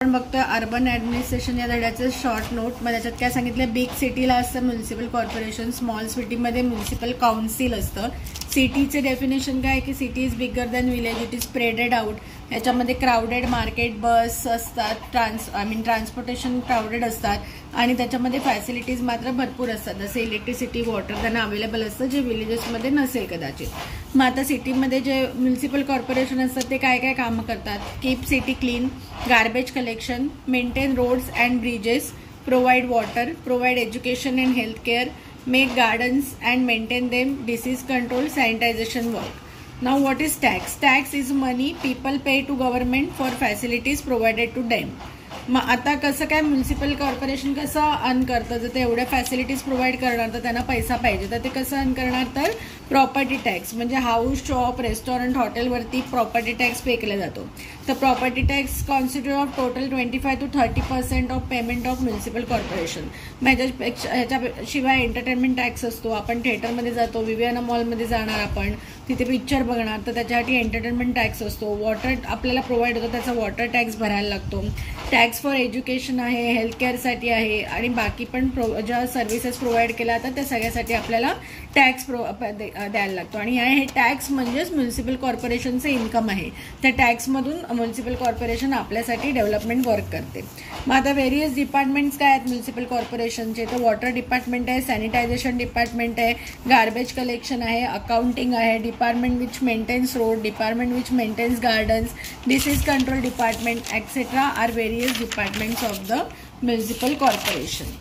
आपण बघतोय urban administration या धड्याचं शॉर्ट नोट. मग त्याच्यात काय सांगितलं, बिग सिटीला असतं म्युन्सिपल कॉर्पोरेशन, स्मॉल सिटीमध्ये म्युन्सिपल काउन्सिल असतं. सिटीचे डेफिनेशन काय की city is bigger than village, it is spreaded out. याच्यामध्ये क्राउडेड मार्केट, बस असतात, ट्रान्सपोर्टेशन क्राउडेड असतात आणि त्याच्यामध्ये फॅसिलिटीज मात्र भरपूर असतात, जसे इलेक्ट्रिसिटी, वॉटर त्यांना अवेलेबल असतं, जे विलेजेसमध्ये नसेल कदाचित. मग आता सिटीमध्ये जे म्युन्सिपल कॉर्पोरेशन असतात ते काय काय कामं करतात, keep city clean, garbage collection, maintain roads and bridges, provide water, provide education and health care, make gardens and maintain them, disease control, sanitization work. Now what is tax? Tax is money people pay to government for facilities provided to them. मग आता कसं काय municipal corporation कसं earn करतं, जर ते एवढ्या facilities provide करणार तर त्यांना पैसा पाहिजे, तर ते कसं अर्न करणार, तर प्रॉपर्टी टॅक्स म्हणजे हाऊस, शॉप, रेस्टॉरंट, हॉटेलवरती प्रॉपर्टी टॅक्स पे केला जातो. तर property tax constitute of total 25 to 30% of payment of municipal corporation. ह्याच्याशिवाय एंटरटेनमेंट टॅक्स असतो. आपण थिएटरमध्ये जातो, विवियाना मॉलमध्ये जाणार, आपण तिथे पिक्चर बघणार, तर त्याच्यासाठी एंटरटेनमेंट टॅक्स असतो. वॉटर आपल्याला प्रोव्हाइड होतो, त्याचा वॉटर टॅक्स भरायला लागतो. टॅक्स फॉर एज्युकेशन आहे, हेल्थ केअरसाठी आहे आणि बाकी पण ज्या सर्व्हिसेस प्रोव्हाइड केल्या जातात त्या सगळ्यासाठी आपल्याला टॅक्स द्यायला लागतो. आणि हे टॅक्स म्हणजेच म्युन्सिपल कॉर्पोरेशनचं इन्कम आहे. त्या टॅक्समधून म्युन्सिपल कॉर्पोरेशन आपल्यासाठी डेव्हलपमेंट वर्क करते. मग आता व्हेरियस डिपार्टमेंट्स काय आहेत म्युन्सिपल कॉर्पोरेशनचे, तर वॉटर डिपार्टमेंट आहे, सॅनिटायझेशन डिपार्टमेंट आहे, गार्बेज कलेक्शन आहे, अकाउंटिंग आहे, department which maintains road, department which maintains gardens, disease control department etcetera are various departments of the municipal corporation.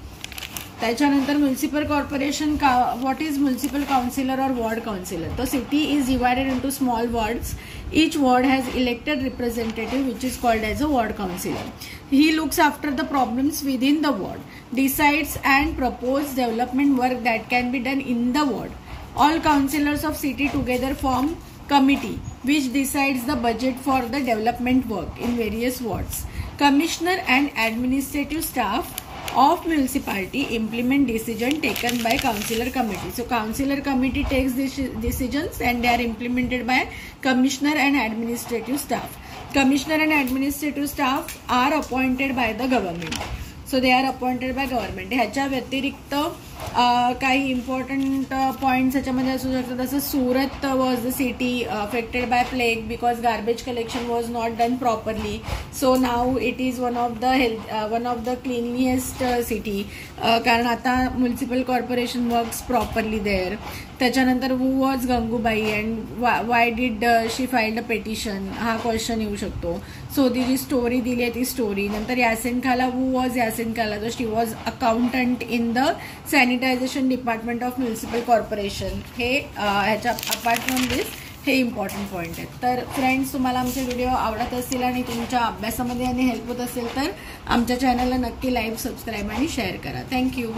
त्याच्यानंतर municipal corporation what is municipal councillor और ward councillor. तर city is divided into small wards. Each ward has elected representative which is called as a ward councillor. He looks after the problems within the ward, decides and proposes development work that can be done in the ward. All councillors of city together form committee which decides the budget for the development work in various wards. Commissioner and administrative staff of municipality implement decision taken by councillor committee. So councillor committee takes decisions and they are implemented by commissioner and administrative staff. Commissioner and administrative staff are appointed by the government. So they are appointed by government. ह्याच्या व्यतिरिक्त काही important points ह्याच्यामध्ये असू शकतात, जसं Surat was the city affected by plague because garbage collection was not done properly. So now it is one of the cleanest city, कारण आता municipal corporation works properly there. त्याच्यानंतर who was Gangubai and why did she filed a petition, हा question येऊ शकतो. So ती जी story दिली आहे ती स्टोरी. नंतर यासिन खाला, वू वॉज यासिन खाला, तर she was accountant in the sanitization department of municipal corporation. हे ह्याच्या अपार्ट फ्रॉम दिस हे इम्पॉर्टंट पॉईंट आहेत. तर फ्रेंड्स, तुम्हाला आमचे व्हिडिओ आवडत असतील आणि तुमच्या अभ्यासामध्ये आणि हेल्प होत असेल तर आमच्या चॅनलला नक्की लाईक, सबस्क्राईब आणि शेअर करा. थँक्यू.